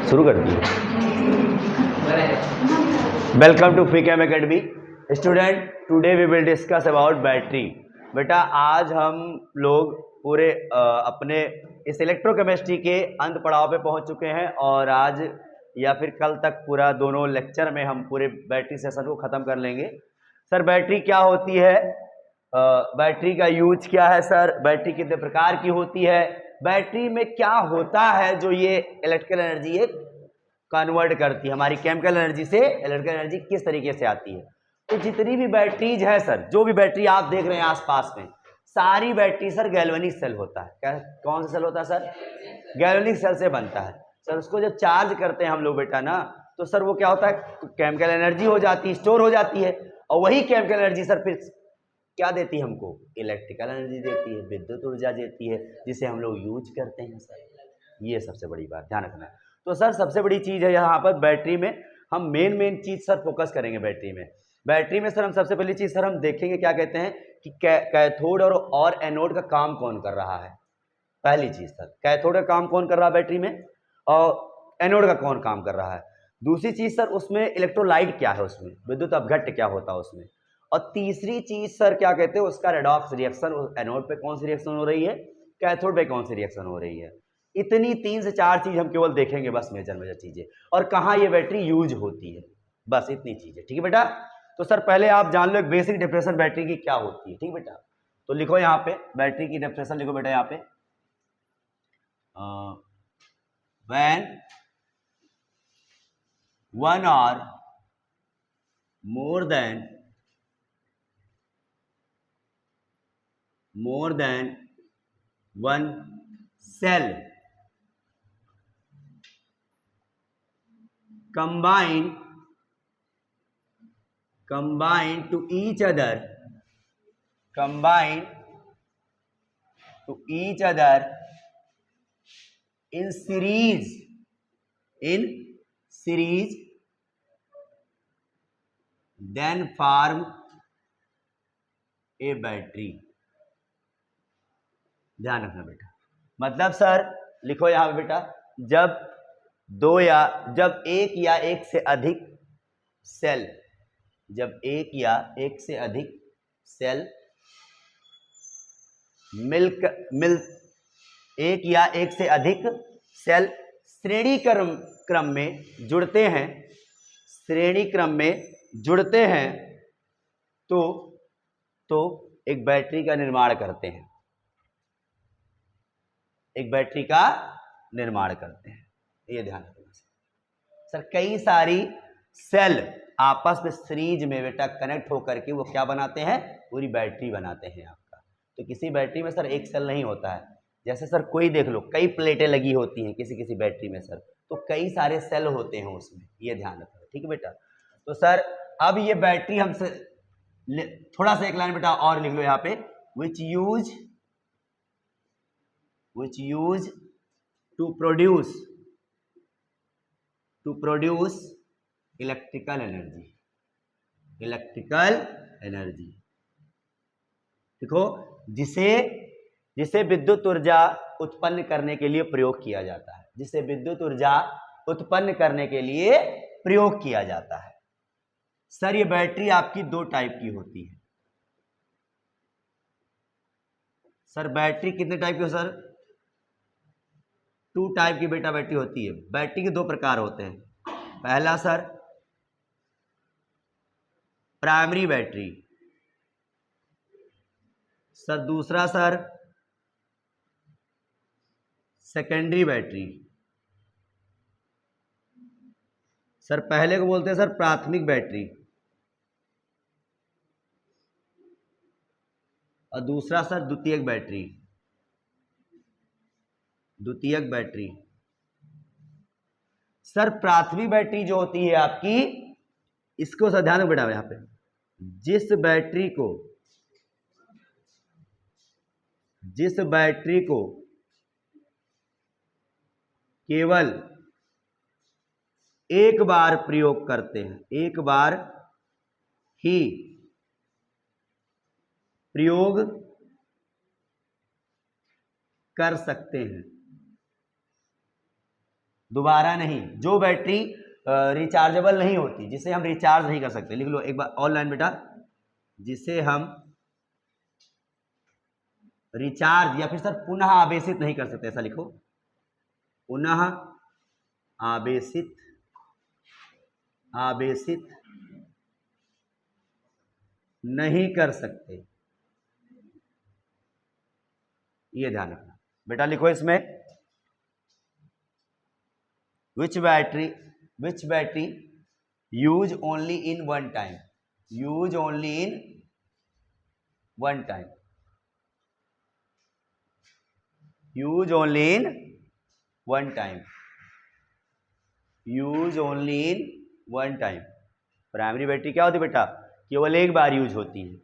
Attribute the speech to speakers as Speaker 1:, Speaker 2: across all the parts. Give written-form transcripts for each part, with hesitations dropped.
Speaker 1: शुरू कर दिए। Welcome to Freechem academy student, today we will discuss about battery. बेटा आज हम लोग पूरे अपने इस इलेक्ट्रोकेमिस्ट्री के अंत पड़ाव पे पहुंच चुके हैं और आज या फिर कल तक पूरा दोनों लेक्चर में हम पूरे बैटरी सेशन को ख़त्म कर लेंगे। सर बैटरी क्या होती है, बैटरी का यूज क्या है, सर बैटरी कितने प्रकार की होती है, बैटरी में क्या होता है जो ये इलेक्ट्रिकल एनर्जी है कन्वर्ट करती है, हमारी केमिकल एनर्जी से इलेक्ट्रिकल एनर्जी किस तरीके से आती है। तो जितनी भी बैटरीज है सर, जो भी बैटरी आप देख रहे हैं आसपास में, सारी बैटरी सर गैल्वेनिक सेल होता है। क्या कौन सा सेल होता है सर? गैल्वेनिक सेल से बनता है सर। उसको जब चार्ज करते हैं हम लोग बेटा ना, तो सर वो क्या होता है, केमिकल एनर्जी हो जाती है, स्टोर हो जाती है, और वही केमिकल एनर्जी सर फिर क्या देती है हमको? इलेक्ट्रिकल एनर्जी देती है, विद्युत ऊर्जा देती है, जिसे हम लोग यूज करते हैं सर। ये सबसे बड़ी बात ध्यान रखना है। तो सर सबसे बड़ी चीज है यहाँ पर बैटरी में, हम मेन चीज सर फोकस करेंगे बैटरी में। बैटरी में सर हम सबसे पहली चीज सर हम देखेंगे क्या कहते हैं कि कैथोड और एनोड का काम कौन कर रहा है। पहली चीज सर कैथोड का काम कौन कर रहा है बैटरी में, और एनोड का कौन काम कर रहा है। दूसरी चीज सर उसमें इलेक्ट्रोलाइट क्या है, उसमें विद्युत अपघट्य क्या होता है उसमें। और तीसरी चीज सर क्या कहते हैं, उसका रेडॉक्स रिएक्शन, एनोड पे कौन सी रिएक्शन हो रही है, कैथोड पे कौन सी रिएक्शन हो रही है। इतनी 3 से 4 चीज हम केवल देखेंगे बस, मेजर चीजें, और कहाँ ये बैटरी यूज होती है, बस इतनी चीजें। ठीक है बेटा। तो सर पहले आप जान लो एक बेसिक डेफिनेशन बैटरी की क्या होती है। ठीक बेटा, तो लिखो यहाँ पे बैटरी की डेफिनेशन लिखो बेटा यहाँ पे। when one or more than one cell combine to each other in series then form a battery। ध्यान रखना बेटा, मतलब सर लिखो यहां पे बेटा, जब एक या एक से अधिक सेल एक या एक से अधिक सेल श्रेणी क्रम में जुड़ते हैं तो एक बैटरी का निर्माण करते हैं, ये ध्यान रखना सर। कई सारी सेल आपस में सीरीज में बेटा कनेक्ट होकर के वो क्या बनाते हैं, पूरी बैटरी बनाते हैं आपका। तो किसी बैटरी में सर एक सेल नहीं होता है, जैसे सर कोई देख लो कई प्लेटें लगी होती हैं किसी बैटरी में सर, तो कई सारे सेल होते हैं उसमें, ये ध्यान रखना। ठीक है बेटा। तो सर अब ये बैटरी हमसे थोड़ा सा एक लाइन बेटा और लिख लो यहाँ पे, which use to produce electrical energy. देखो जिसे विद्युत ऊर्जा उत्पन्न करने के लिए प्रयोग किया जाता है, सर ये बैटरी आपकी 2 टाइप की होती है। सर बैटरी कितने टाइप की हो सर? 2 टाइप की बेटा बैटरी होती है। बैटरी के 2 प्रकार होते हैं। पहला सर प्राइमरी बैटरी, सर दूसरा सर सेकेंडरी बैटरी। सर पहले को बोलते हैं सर प्राथमिक बैटरी, और दूसरा सर द्वितीयक बैटरी। सर प्राथमिक बैटरी जो होती है आपकी, इसको सर ध्यान में बैठा यहाँ पे, जिस बैटरी को केवल एक बार प्रयोग करते हैं, एक बार ही प्रयोग कर सकते हैं, दोबारा नहीं, जो बैटरी रिचार्जेबल नहीं होती, जिसे हम रिचार्ज नहीं कर सकते, लिख लो एक बार ऑनलाइन बेटा, जिसे हम रिचार्ज या फिर सर पुनः आवेशित नहीं कर सकते, ऐसा लिखो, पुनः आवेशित आवेशित नहीं कर सकते, ये ध्यान रखना बेटा। लिखो इसमें which battery use only in one time, use only in one time, use only in one time, use only in one time। Primary battery क्या होती है बेटा, केवल एक बार यूज होती है।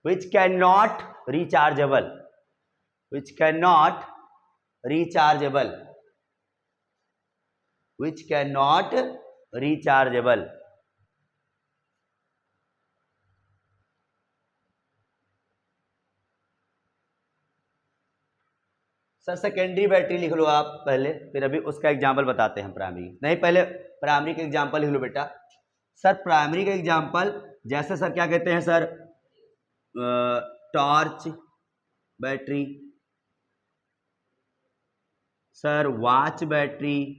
Speaker 1: which cannot rechargeable, which cannot rechargeable, which cannot rechargeable। Sir secondary battery लिख लो आप पहले, फिर अभी उसका एग्जांपल बताते हैं। प्राइमरी नहीं, पहले प्राइमरी का एग्जांपल लिख लो बेटा। सर प्राइमरी का एग्जांपल जैसे सर क्या कहते हैं sir, torch battery, sir watch battery,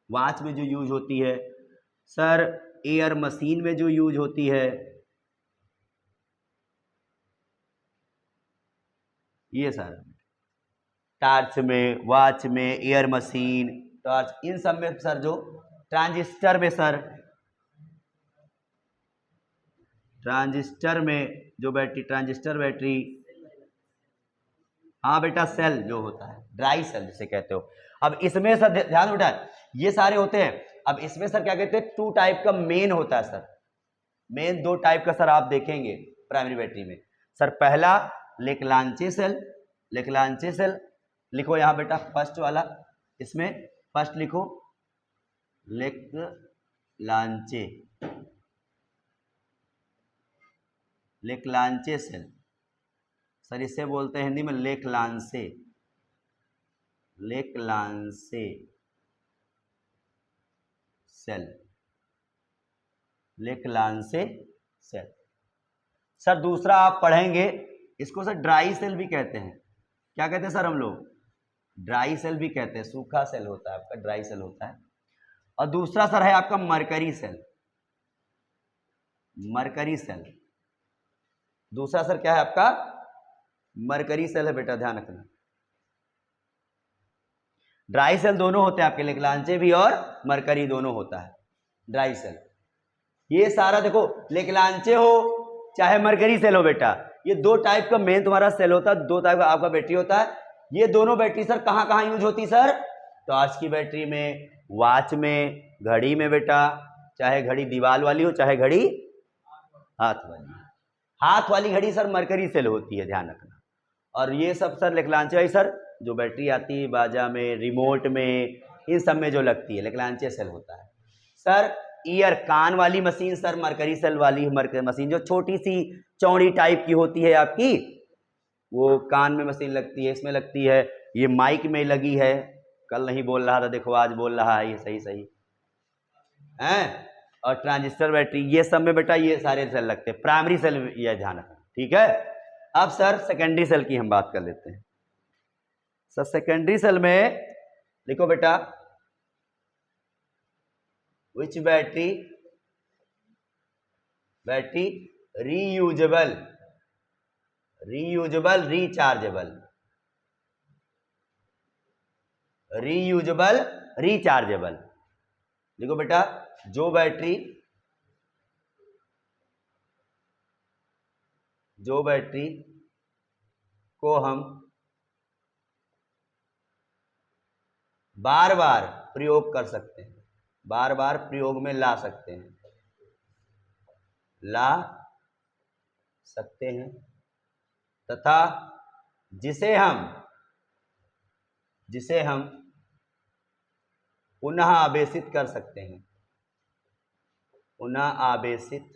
Speaker 1: watch में जो यूज होती है, सर एयर मशीन में जो यूज होती है, ये सर टॉर्च में, वॉच में, एयर मशीन, टॉर्च, इन सब में सर जो ट्रांजिस्टर में, सर ट्रांजिस्टर में जो बैटरी, ट्रांजिस्टर बैटरी, हाँ बेटा सेल जो होता है, ड्राई सेल जिसे कहते हो। अब इसमें सर ध्यान बेटा, ये सारे होते हैं। अब इसमें सर क्या कहते हैं, टू टाइप का मेन होता है सर, मेन दो टाइप का सर आप देखेंगे प्राइमरी बैटरी में। सर पहला लेक्लांचे सेल, लेक्लांचे सेल लिखो यहां बेटा, फर्स्ट वाला, इसमें फर्स्ट लिखो लेक्लांचे, लेक्लांचे सेल, सर इसे बोलते हैं हिंदी में लेक्लांसे, लेक्लांसे सेल, लेक्लांसे सेल। सर दूसरा आप पढ़ेंगे इसको सर ड्राई सेल भी कहते हैं। क्या कहते हैं सर हम लोग, ड्राई सेल भी कहते हैं, सूखा सेल होता है आपका, ड्राई सेल होता है। और दूसरा सर है आपका मरकरी सेल, मरकरी सेल, दूसरा सर क्या है आपका, मरकरी सेल है बेटा, ध्यान रखना। ड्राई सेल दोनों होते हैं आपके, लेक्लांचे भी और मरकरी दोनों होता है ड्राई सेल। ये सारा देखो, लेक्लांचे हो चाहे मरकरी सेल हो बेटा, ये दो टाइप का मेन तुम्हारा सेल होता है, दो टाइप का आपका बैटरी होता है। ये दोनों बैटरी सर कहां कहां यूज होती सर, टॉर्च की बैटरी में, वॉच में, घड़ी में बेटा, चाहे घड़ी दीवार वाली हो चाहे घड़ी हाथ वाली, हाथ वाली घड़ी सर मरकरी सेल होती है, ध्यान रखना। और ये सब सर लेक्लांचे वाली सर जो बैटरी आती है बाजा में, रिमोट में, इन सब में जो लगती है, लेक्लांचे सेल होता है। सर ईयर कान वाली मशीन सर मरकरी सेल वाली मशीन, जो छोटी सी चौड़ी टाइप की होती है आपकी, वो कान में मशीन लगती है, इसमें लगती है, ये माइक में लगी है, कल नहीं बोल रहा था देखो आज बोल रहा है, ये सही सही है। और ट्रांजिस्टर बैटरी, ये सब में बेटा ये सारे सेल लगते हैं, प्राइमरी सेल ये ध्यान रखना, ठीक है। अब सर सेकेंडरी सेल की हम बात कर लेते हैं। सर सेकेंडरी सेल में लिखो बेटा, which battery, battery reusable, reusable, rechargeable, reusable, rechargeable. देखो बेटा, जो बैटरी, जो बैटरी को हम बार बार प्रयोग कर सकते हैं, बार बार प्रयोग में ला सकते हैं, ला सकते हैं, तथा जिसे हम पुनः आवेशित कर सकते हैं, पुनः आवेशित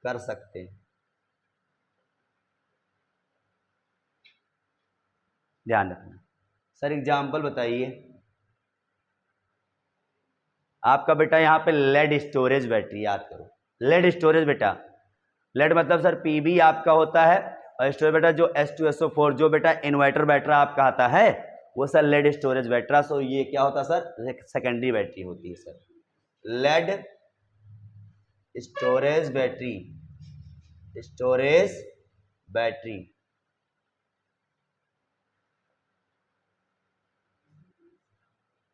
Speaker 1: कर सकते हैं, ध्यान रखना। सर एग्जाम्पल बताइए, आपका बेटा यहाँ पे लेड स्टोरेज बैटरी, याद करो लेड स्टोरेज बेटा। लेड मतलब सर पीबी आपका होता है, और स्टोरेज बेटा जो H2SO4 जो बेटा इन्वर्टर बैटरी आपका आता है वो sir lead storage battery. So ये क्या होता है सर, सेकेंडरी बैटरी होती है sir, lead storage battery, storage battery.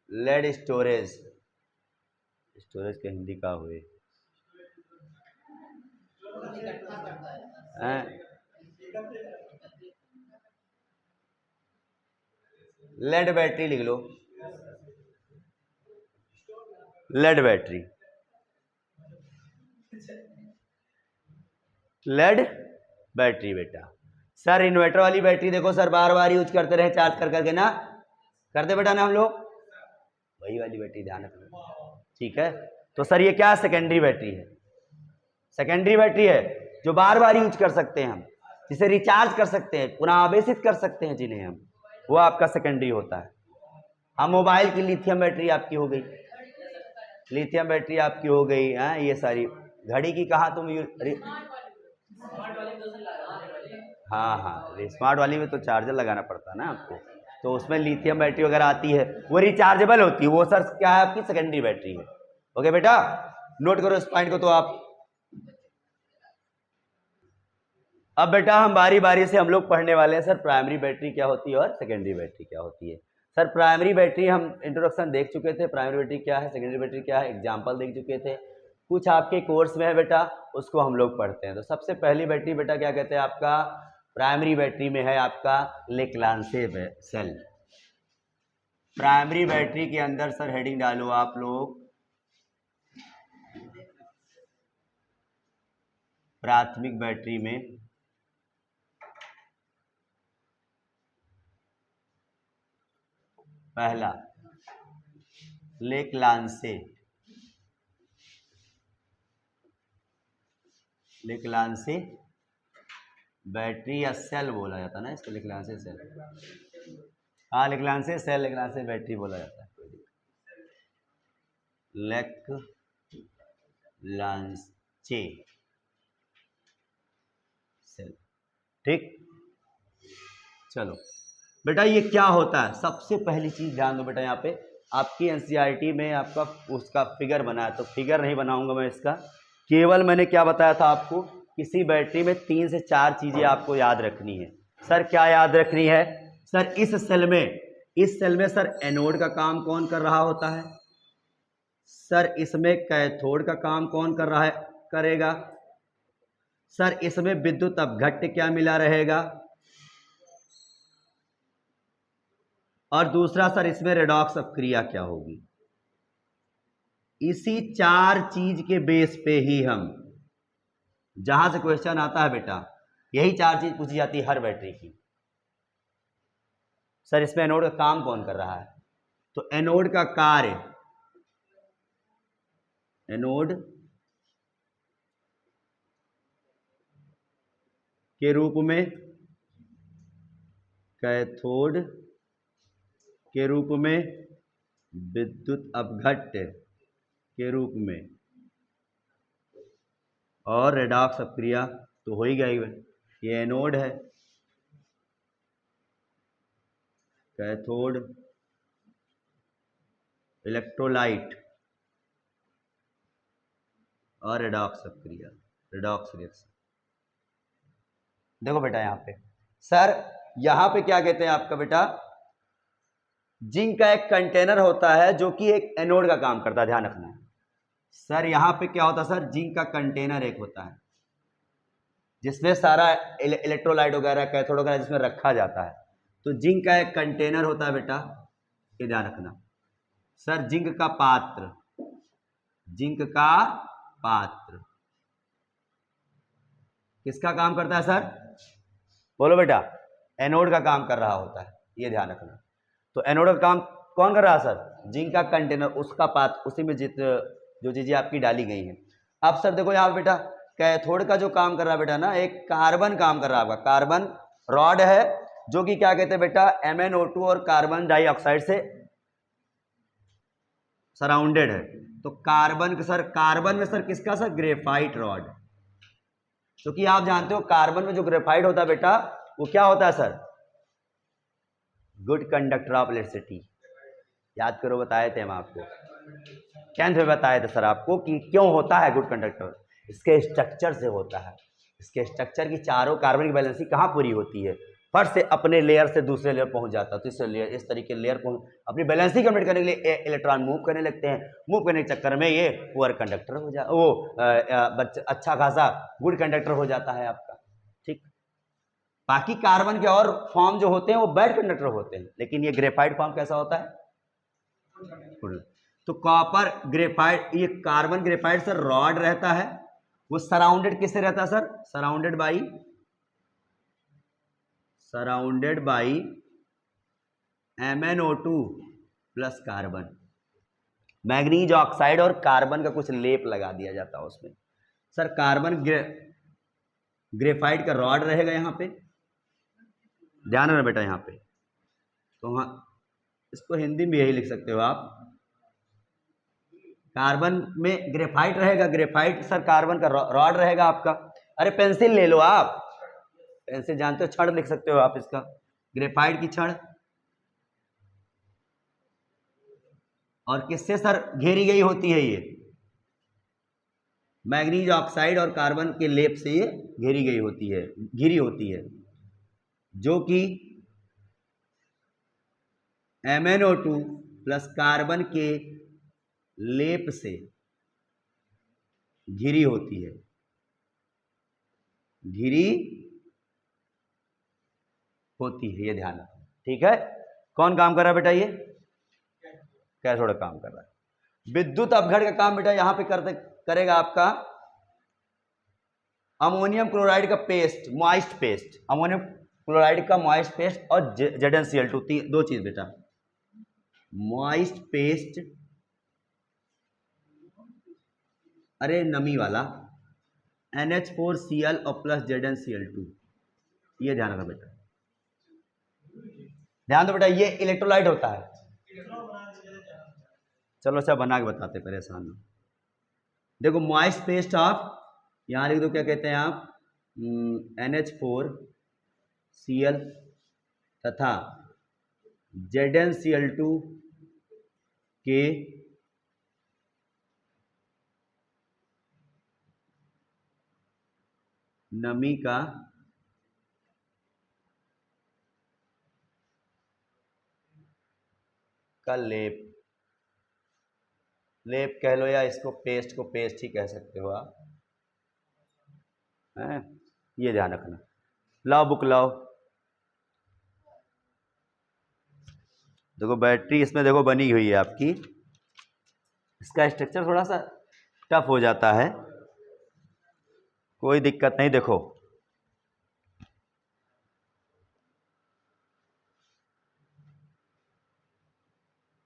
Speaker 1: Lead storage, storage का हिंदी का हुए लेड बैटरी लिख लो, लेड बैटरी, लेड बैटरी बेटा। सर इन्वर्टर वाली बैटरी देखो सर बार बार यूज करते रहे चार्ज कर करके ना, करते बेटा ना हम लोग, वही वाली बैटरी ध्यान रखना, ठीक है। तो सर ये क्या सेकेंडरी बैटरी है, सेकेंडरी बैटरी है जो बार बार यूज कर सकते हैं हम, जिसे रिचार्ज कर सकते हैं, पुनः आवेशित कर सकते हैं जिन्हें हम, वो आपका सेकेंडरी होता है। हम मोबाइल की लिथियम बैटरी आपकी हो गई, लिथियम बैटरी आपकी हो गई है, ये सारी घड़ी की कहा तुम हाँ हाँ स्मार्ट वाली में तो चार्जर लगाना पड़ता है ना आपको, तो उसमें लिथियम बैटरी वगैरह आती है, वो रिचार्जेबल होती है, वो सर क्या है आपकी सेकेंडरी बैटरी है। ओके बेटा, नोट करो इस पॉइंट को। तो आप अब बेटा हम बारी बारी से हम लोग पढ़ने वाले हैं सर प्राइमरी बैटरी क्या होती है और सेकेंडरी बैटरी क्या होती है। सर प्राइमरी बैटरी हम इंट्रोडक्शन देख चुके थे, प्राइमरी बैटरी क्या है, सेकेंडरी बैटरी क्या है, एग्जाम्पल देख चुके थे, कुछ आपके कोर्स में है बेटा उसको हम लोग पढ़ते हैं। तो सबसे पहली बैटरी बेटा क्या कहते हैं आपका, प्राइमरी बैटरी में है आपका लेक्लांसे सेल। प्राइमरी बैटरी के अंदर सर हेडिंग डालो आप लोग, प्राथमिक बैटरी में पहला लेक्लांसे, लेक्लांसे बैटरी या सेल बोला जाता है ना इसको, लेक्लांसे सेल, हाँ लेक्लांसे सेल, लेक्लांसे बैटरी बोला जाता है, लेक्लांसे सेल, ठीक। चलो बेटा ये क्या होता है, सबसे पहली चीज ध्यान दो बेटा, यहाँ पे आपकी एनसीईआरटी में आपका उसका फिगर बना है, तो फिगर नहीं बनाऊंगा मैं इसका, केवल मैंने क्या बताया था आपको, किसी बैटरी में 3 से 4 चीजें आपको याद रखनी है। सर क्या याद रखनी है, सर इस सेल में, इस सेल में सर एनोड का काम कौन कर रहा होता है, सर इसमें कैथोड का काम कौन कर रहा है, करेगा, सर इसमें विद्युत अपघट्य क्या मिला रहेगा, और दूसरा सर इसमें रेडॉक्स अपक्रिया क्या होगी। इसी 4 चीज के बेस पे ही हम, जहां से क्वेश्चन आता है बेटा यही 4 चीज पूछी जाती है हर बैटरी की। सर इसमें एनोड का काम कौन कर रहा है, तो एनोड का कार्य, एनोड के रूप में, कैथोड के रूप में, विद्युत अपघट्य के रूप में, और रेडॉक्स अपक्रिया तो हो ही गई। ये एनोड है, कैथोड इलेक्ट्रोलाइट और रेडॉक्स अपक्रिया, रेडॉक्स रिएक्शन। देखो बेटा यहाँ पे सर, यहाँ पे क्या कहते हैं आपका बेटा, जिंक का एक कंटेनर होता है जो कि एक एनोड का काम करता है, ध्यान रखना है सर। यहाँ पे क्या होता है सर, जिंक का कंटेनर एक होता है जिसमें सारा इलेक्ट्रोलाइट वगैरह कैथोड वगैरह जिसमें रखा जाता है, तो जिंक का एक कंटेनर होता है बेटा, ये ध्यान रखना सर। जिंक का पात्र, जिंक का पात्र किसका काम करता है सर, बोलो बेटा, एनोड का काम कर रहा होता है, ये ध्यान रखना। तो एनोड का काम कौन कर रहा है सर, जिंक का कंटेनर, उसका पात्र, उसी में जो चीजें आपकी डाली गई हैं। अब सर देखो यहाँ बेटा, कैथोड का जो काम कर रहा है बेटा ना, एक कार्बन काम कर रहा है आपका, कार्बन रॉड है जो कि क्या कहते हैं बेटा, MnO2 और कार्बन डाइऑक्साइड से सराउंडेड है। तो कार्बन सर, कार्बन में सर किसका सर, ग्रेफाइट रॉड। क्योंकि आप जानते हो कार्बन में जो ग्रेफाइट होता है बेटा वो क्या होता है sir, good conductor of electricity. याद करो, बताए थे हम आपको 10th में बताए थे सर आपको कि क्यों होता है गुड कंडक्टर। इसके स्ट्रक्चर से होता है। इसके स्ट्रक्चर की चारों कार्बन की बैलेंसिंग कहाँ पूरी होती है, फर्स्ट से अपने लेयर से दूसरे लेयर पहुंच जाता है। तो इस तरीके लेयर को अपनी बैलेंसिंग कंप्लीट करने के लिए इलेक्ट्रॉन मूव करने लगते हैं। मूव करने के चक्कर में ये पुअर कंडक्टर हो जा वो अच्छा खासा गुड कंडक्टर हो जाता है आपका। ठीक, बाकी कार्बन के और फॉर्म जो होते हैं वो बैड कंडक्टर होते हैं, लेकिन ये ग्रेफाइट फॉर्म कैसा होता है, तो कॉपर ग्रेफाइट, ये कार्बन ग्रेफाइट सर रॉड रहता है। वो सराउंडेड किससे रहता है sir, surrounded by MnO2 plus carbon. Manganese oxide और कार्बन का कुछ लेप लगा दिया जाता है उसमें। सर कार्बन ग्रेफाइट का रॉड रहेगा यहां पे, ध्यान रखना बेटा यहां पे। तो हाँ, इसको हिंदी में यही लिख सकते हो आप, कार्बन में ग्रेफाइट रहेगा, ग्रेफाइट सर कार्बन का रॉड रहेगा आपका। अरे पेंसिल ले लो आप, पेंसिल जानते हो, छड़ लिख सकते हो आप इसका, ग्रेफाइट की छड़। और किससे सर घेरी गई होती है ये, मैग्नीज ऑक्साइड और कार्बन के लेप से ये घेरी गई होती है, घिरी होती है, जो कि MnO2 प्लस कार्बन के लेप से घिरी होती है, घिरी होती है, ये ध्यान रखो। ठीक है, कौन काम कर रहा है बेटा, ये कैथोड काम कर रहा है। विद्युत अपघट का काम बेटा यहां पे करेगा आपका अमोनियम क्लोराइड का paste, moist paste, ammonium chloride का मॉइस्ट पेस्ट और ZnCl2, दो चीज बेटा, मॉइस्ट पेस्ट, अरे नमी वाला NH4Cl और प्लस ZnCl2, ये ध्यान रखना बेटा, ध्यान दो बेटा, ये इलेक्ट्रोलाइट होता है। चलो अच्छा बना के बताते, परेशान हो। देखो मॉइस्ट पेस्ट ऑफ, यहां लिख दो क्या कहते हैं आप, NH4Cl तथा ZnCl2 के नमी का लेप, लेप कह लो या इसको पेस्ट को पेस्ट ही कह सकते हो आप, हैं, ये ध्यान रखना। लाओ बुक लाओ, देखो बैटरी इसमें देखो बनी हुई है आपकी, इसका स्ट्रक्चर थोड़ा सा टफ हो जाता है, कोई दिक्कत नहीं। देखो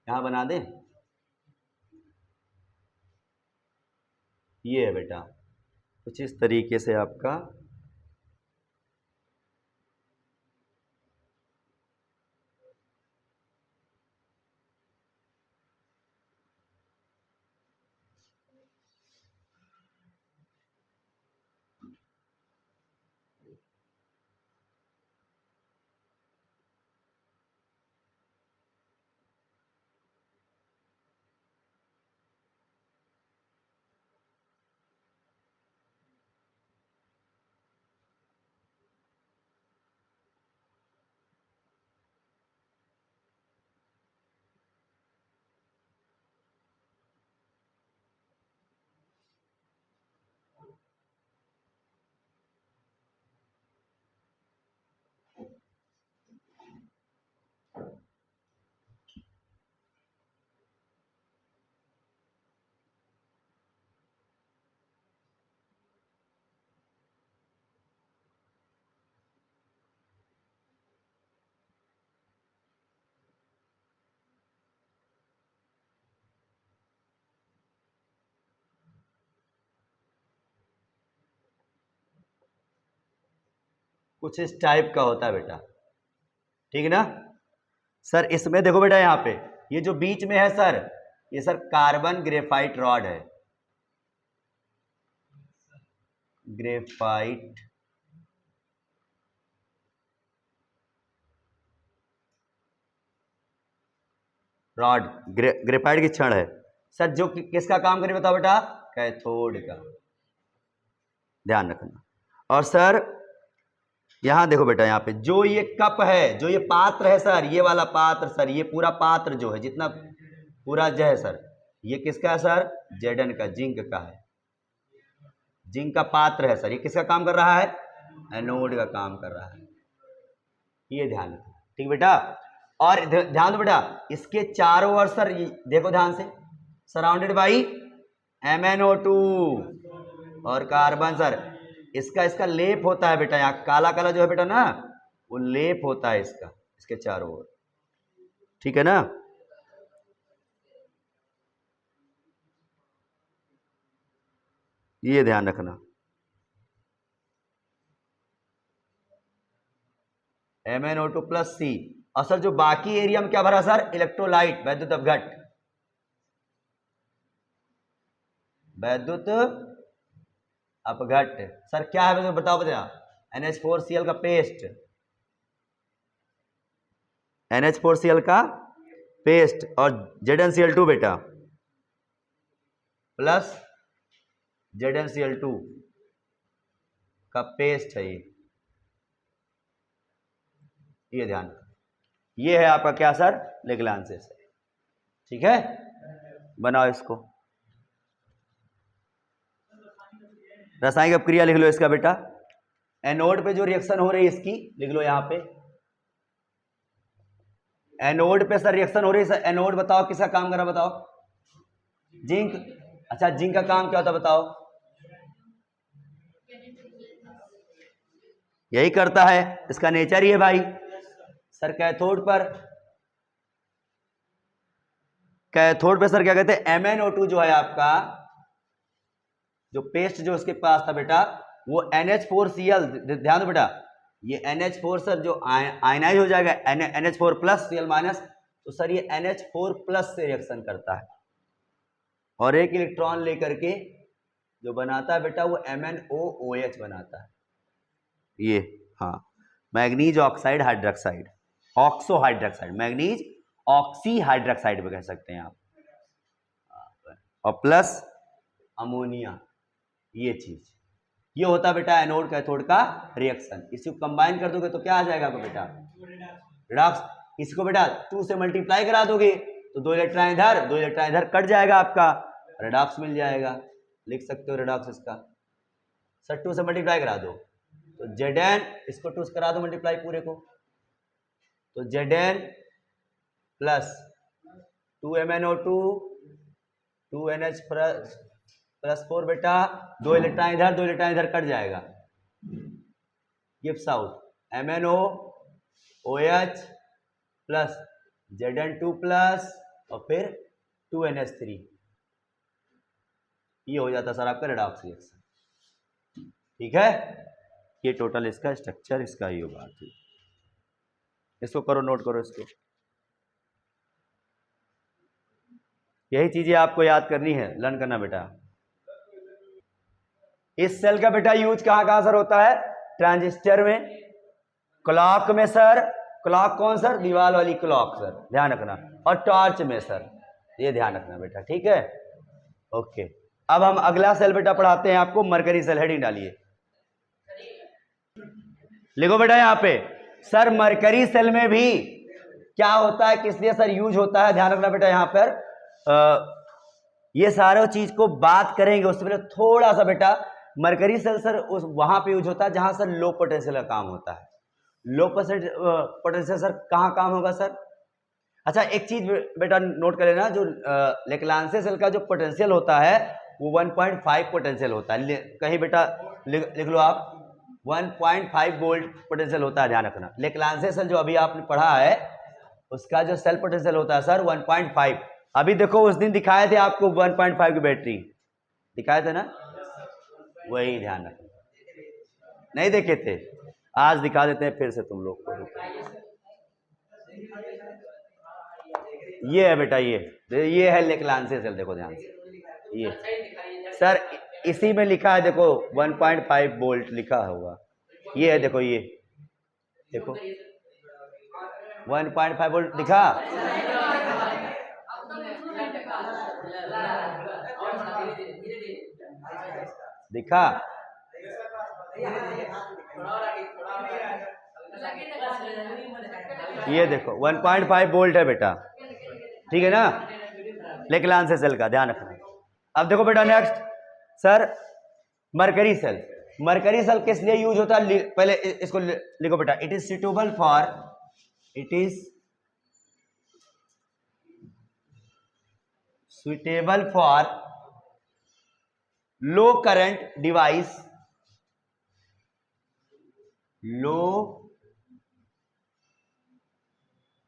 Speaker 1: यहां बना दे, ये है बेटा कुछ इस तरीके से आपका कुछ इस टाइप का होता है बेटा, ठीक है ना सर। इसमें देखो बेटा यहाँ पे ये जो बीच में है सर, ये सर कार्बन ग्रेफाइट रॉड है, ग्रेफाइट रॉड, ग्रेफाइट की छड़ है सर, जो किसका काम करे बताओ बेटा, कैथोड का, ध्यान रखना। और सर यहां देखो बेटा, यहां पे जो ये कप है, जो ये पात्र है सर, ये वाला पात्र सर, ये पूरा पात्र जो है जितना पूरा जो है सर, ये किसका है सर, जेडन का, जिंक का है, जिंक का पात्र है सर। ये किसका काम कर रहा है, एनोड का काम कर रहा है, ये ध्यान रखो, ठीक बेटा। और ध्यान दो बेटा, इसके चारों ओर सर देखो ध्यान से, सराउंडेड बाई MnO2 और कार्बन सर, इसका लेप होता है बेटा, यहाँ काला काला जो है बेटा ना, वो लेप होता है इसका, इसके चारों ओर, ठीक है ना। ये ध्यान रखना, MnO2 प्लस C। और सर जो बाकी एरिया में क्या भरा सर, इलेक्ट्रोलाइट, वैद्युत अपघट, वैद्युत अपघट सर क्या है बताओ बता, NH4Cl का पेस्ट, NH4Cl का पेस्ट, और ZnCl2 बेटा प्लस ZnCl2 का पेस्ट है ये ध्यान, ये है आपका क्या सर, लेग्रांजेस है, ठीक है। बनाओ इसको, रासायनिक अपक्रिया लिख लो इसका बेटा, एनोड पे जो रिएक्शन हो रही है इसकी लिख लो यहां पे, एनोड पे सर रिएक्शन हो रही है सर, एनोड बताओ किसका काम कर रहा बताओ, जिंक, अच्छा जिंक का काम क्या होता बताओ, यही करता है, इसका नेचर ही है भाई सर। कैथोड पे सर क्या कहते हैं, MnO2 जो है आपका, जो पेस्ट जो उसके पास था बेटा, वो NH4Cl, ध्यान दो बेटा, ये NH4 सर जो आयनाइज हो जाएगा NH4 प्लस Cl माइनस, तो सर ये NH4 प्लस से रिएक्शन करता है, और एक इलेक्ट्रॉन लेकर के जो बनाता है बेटा, वो MnOOH बनाता है, ये हाँ, manganese oxide hydroxide, oxo hydroxide, manganese oxy hydroxide भी कह सकते हैं आप, और प्लस अमोनिया, ये चीज, ये होता है बेटा एनोड कैथोड का रिएक्शन। इसको कंबाइन कर दोगे तो क्या आ जाएगा आपको बेटा, रिडॉक्स। इसको बेटा 2 से मल्टीप्लाई करा दोगे तो 2 इलेक्ट्रॉन इधर 2 इलेक्ट्रॉन इधर कट जाएगा, आपका रिडॉक्स मिल जाएगा, लिख सकते हो रिडॉक्स इसका सर, 2 से मल्टीप्लाई करा दो तो Zn, इसको 2 से करा दो मल्टीप्लाई पूरे को, तो Zn plus 2MnO2 2NH plus 4 बेटा, 2 इलेक्ट्रॉन इधर 2 इलेक्ट्रॉन इधर कट जाएगा, gives out MnOOH plus Zn2 plus और फिर 2NH3, ये हो जाता सर आपका रेडॉक्स रिएक्शन, ठीक है। ये टोटल इसका स्ट्रक्चर, इसका ये बात है, इसको करो, नोट करो इसको, यही चीजें आपको याद करनी है, लर्न करना बेटा। इस सेल का बेटा यूज कहां कहां सर होता है, ट्रांजिस्टर में, क्लॉक में सर, क्लॉक कौन सर, दीवार वाली क्लॉक सर, ध्यान रखना, और टॉर्च में सर, ये ध्यान रखना बेटा, ठीक है, ओके। अब हम अगला सेल बेटा पढ़ाते हैं आपको, मरकरी सेल, हेडिंग डालिए, लिखो बेटा यहां पे, सर मरकरी सेल में भी क्या होता है, किस लिए सर यूज होता है, ध्यान रखना बेटा। यहां पर ये सारे चीज को बात करेंगे, उससे पहले थोड़ा सा बेटा, मरकरी सेल सर उस वहां पे यूज होता है जहां सर लो पोटेंशियल का काम होता है। लो पोटेंशियल सर कहां काम होगा सर, अच्छा एक चीज बेटा नोट कर लेना, जो लेक्लांसे सेल का जो पोटेंशियल होता है वो 1.5 पोटेंशियल होता है, कहीं बेटा लिख लो आप, 1.5 वोल्ट पोटेंशियल होता है, ध्यान रखना। लेक्लांसे सेल जो अभी आपने पढ़ा है उसका जो सेल पोटेंशियल होता है सर 1.5। अभी देखो उस दिन दिखाए थे आपको 1.5 की बैटरी दिखाए थे ना, वही ध्यान रखना, नहीं देखे थे, आज दिखा देते हैं फिर से तुम लोग को। ये है बेटा, ये है लेक्लांसे सेल, देखो ध्यान से। ये सर इसी में लिखा है, देखो 1.5 वोल्ट लिखा होगा, ये है देखो, ये देखो 1.5 वोल्ट दिखा। दिखा, ये देखो 1.5 वोल्ट है बेटा, ठीक है ना, लेक्लांसे सेल का ध्यान रखना। अब देखो बेटा next sir, mercury cell. Mercury cell किस लिए यूज होता है, पहले इसको लिखो बेटा, it is suitable for, it is suitable for low current device, low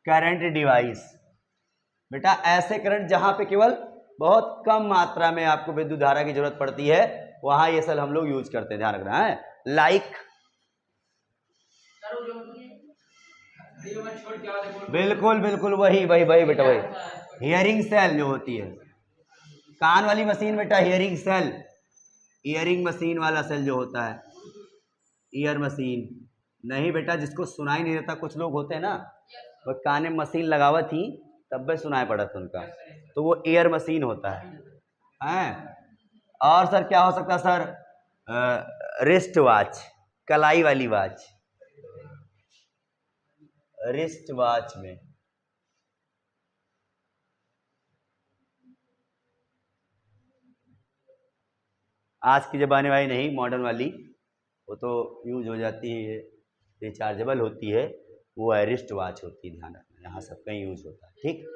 Speaker 1: current device. बेटा ऐसे करंट जहां पे केवल बहुत कम मात्रा में आपको विद्युत धारा की जरूरत पड़ती है, वहां ये सेल हम लोग यूज करते हैं, ध्यान रखना है। लाइक, बिल्कुल बिल्कुल वही वही वही बेटा, वही हियरिंग सेल जो होती है, कान वाली मशीन बेटा, हियरिंग सेल, ईयरिंग मशीन वाला सेल जो होता है, ईयर मशीन नहीं बेटा, जिसको सुनाई नहीं देता, कुछ लोग होते हैं ना वो कान में मशीन लगावा थी तब भी सुनाई पड़ा था उनका, तो वो ईयर मशीन होता है। और सर क्या हो सकता है सर, रिस्ट वॉच, कलाई वाली वॉच, रिस्ट वॉच में आज के ज़माने वाली नहीं, मॉडर्न वाली, वो तो यूज हो जाती है, रिचार्जेबल होती है, वो है रिस्ट वॉच होती है, ध्यान रखना, यहाँ सब कहीं यूज होता है, ठीक।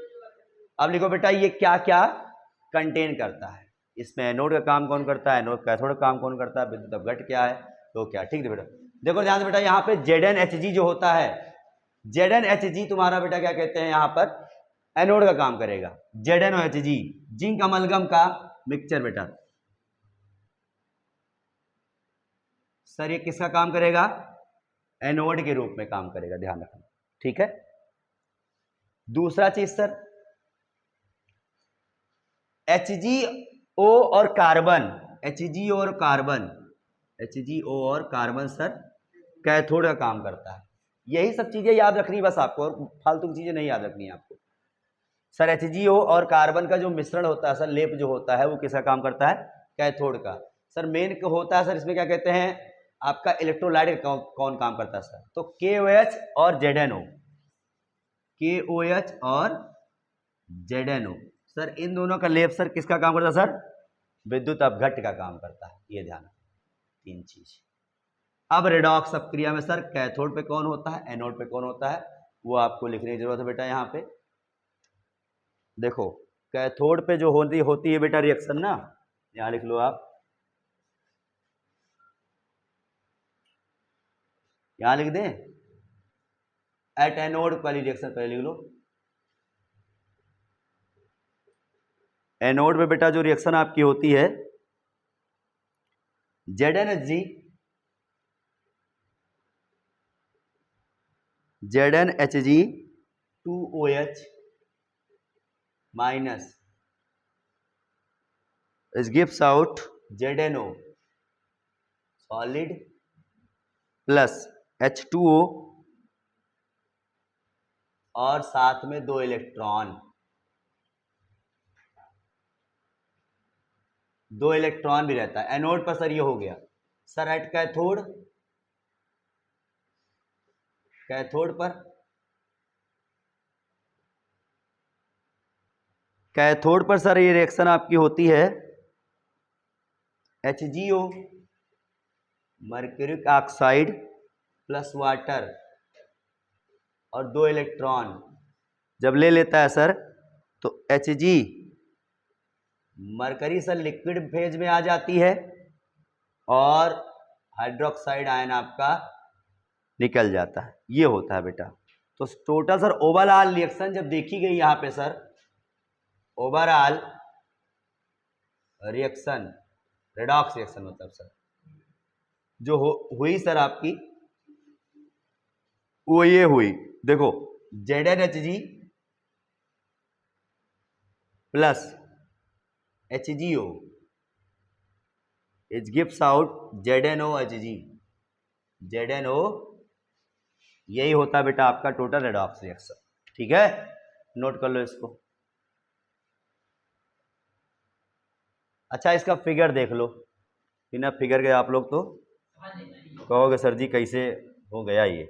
Speaker 1: अब लिखो बेटा ये क्या क्या कंटेन करता है, इसमें एनोड का काम कौन करता है, एनोड कैथोड का काम कौन करता है, विद्युत अपघट्ट क्या है, तो क्या, ठीक है बेटा। देखो ध्यान से बेटा, यहाँ पे ZnHg जो होता है, ZnHg तुम्हारा बेटा क्या कहते हैं, यहाँ पर एनोड का काम करेगा, ZnOHg जिंक अमलगम का मिक्सचर बेटा। सर ये किसका काम करेगा, एनोड के रूप में काम करेगा, ध्यान रखना, ठीक है। दूसरा चीज सर, HgO और कार्बन, HgO और कार्बन, HgO और कार्बन सर कैथोड का काम करता है। यही सब चीजें याद रखनी बस आपको, और फालतू की चीजें नहीं याद रखनी है आपको। सर HgO और कार्बन का जो मिश्रण होता है सर, लेप जो होता है, वो किसका काम करता है, कैथोड का। सर मेन होता है सर, इसमें क्या कहते हैं आपका, इलेक्ट्रोलाइट कौन काम करता है सर, तो KOH और ZNO, KOH और ZNO सर, इन दोनों का लेप सर किसका काम करता है सर, विद्युत अपघट्ट का काम करता है, ये ध्यान, तीन चीज। अब रेडॉक्स अपक्रिया में सर कैथोड पे कौन होता है, एनोड पे कौन होता है, वो आपको लिखने की जरूरत है बेटा। यहाँ पे देखो कैथोड पे जो होती है बेटा रिएक्शन ना, यहाँ लिख लो आप, यहाँ लिख दें, एट एनोड वाली रिएक्शन पहले लिख लो। एनोड में बेटा जो रिएक्शन आपकी होती है, ZnHg, ZnHg2OH minus it gives out ZnO solid plus H2O और साथ में 2 इलेक्ट्रॉन, 2 इलेक्ट्रॉन भी रहता है एनोड पर सर, ये हो गया सर। एट कैथोड, कैथोड पर, कैथोड पर सर ये रिएक्शन आपकी होती है, HgO mercuric oxide plus water और 2 इलेक्ट्रॉन जब ले लेता है सर, तो Hg mercury sir liquid phase में आ जाती है और हाइड्रोक्साइड आयन आपका निकल जाता है, ये होता है बेटा। तो टोटल सर ओवरऑल रिएक्शन जब देखी गई यहाँ पे sir, overall reaction, redox reaction मतलब सर जो हुई सर आपकी, वो ये हुई, देखो ZnHg plus HgO it gives out ZnOHg। ZnO यही होता है बेटा आपका टोटल रेडॉक्स रिएक्शन। ठीक है, नोट कर लो इसको। अच्छा, इसका फिगर देख लो, बिना फिगर के आप लोग तो कहोगे सर जी कैसे हो गया ये।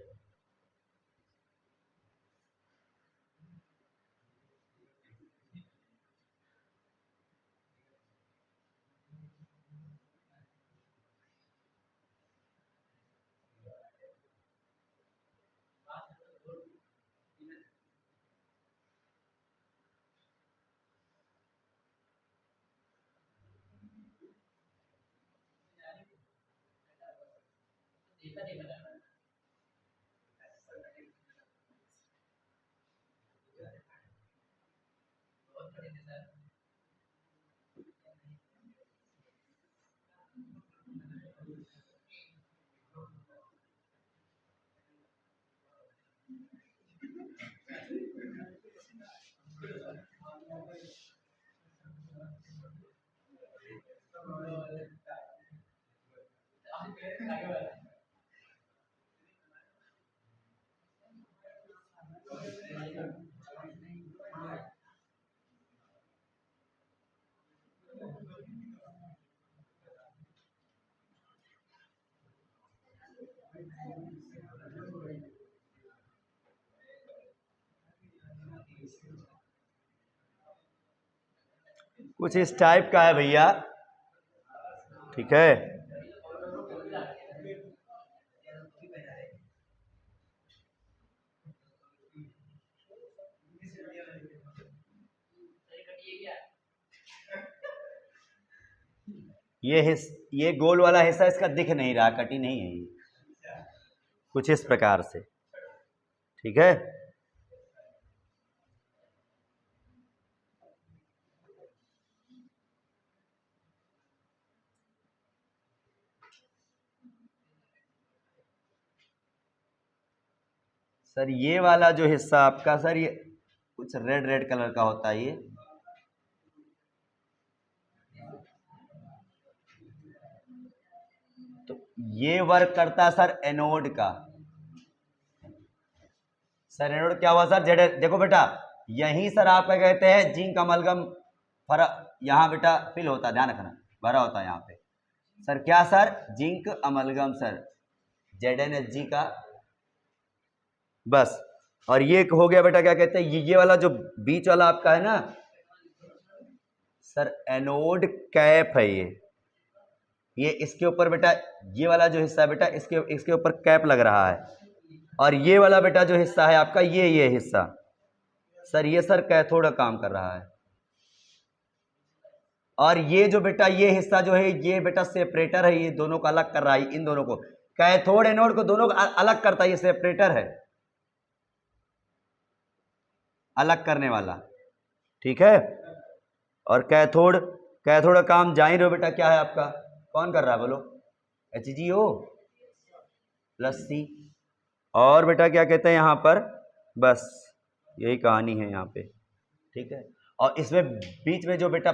Speaker 1: कुछ इस टाइप का है भैया। ठीक है, ये गोल वाला हिस्सा इसका दिख नहीं रहा, कटी नहीं है ये, कुछ इस प्रकार से। ठीक है, सर ये वाला जो हिस्सा आपका सर ये कुछ रेड रेड कलर का होता है ये। तो ये वर्क करता है सर एनोड का। सर एनोड क्या हुआ सर, जेड। देखो बेटा यही सर आपका कहते हैं जिंक अमलगम फर्क, यहाँ बेटा फिल होता है, ध्यान रखना, भरा होता है यहाँ पे सर। क्या sir, zinc amalgam sir, ZnHg का बस। और ये हो गया बेटा क्या कहते हैं, ये वाला जो बीच वाला आपका है ना सर, एनोड कैप है ये इसके ऊपर बेटा, ये वाला जो हिस्सा है बेटा इसके ऊपर कैप लग रहा है। और ये वाला बेटा जो हिस्सा है आपका, ये हिस्सा सर, ये सर कैथोड का काम कर रहा है। और ये जो बेटा ये हिस्सा जो है ये बेटा सेपरेटर है, ये दोनों को अलग कर रहा है, इन दोनों को, कैथोड एनोड को दोनों को अलग करता है, ये सेपरेटर है, अलग करने वाला। ठीक है, और कैथोड का काम जान रहे हो बेटा क्या है आपका, कौन कर रहा है बोलो, HgO प्लस C। और बेटा क्या कहते हैं यहाँ पर, बस यही कहानी है यहाँ पे। ठीक है, और इसमें बीच में जो बेटा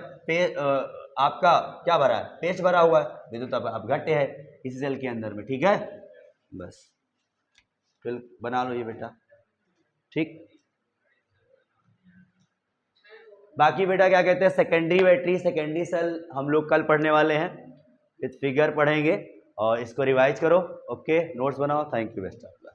Speaker 1: आपका क्या भरा है, पेस्ट भरा हुआ है, विद्युत अपघट्य है इस सेल के अंदर में। ठीक है, बस फिर बना लो ये बेटा। ठीक, बाकी बेटा क्या कहते हैं, सेकेंडरी बैटरी, सेकेंडरी सेल हम लोग कल पढ़ने वाले हैं, विथ फिगर पढ़ेंगे, और इसको रिवाइज करो। ओके, नोट्स बनाओ। Thank you best of luck.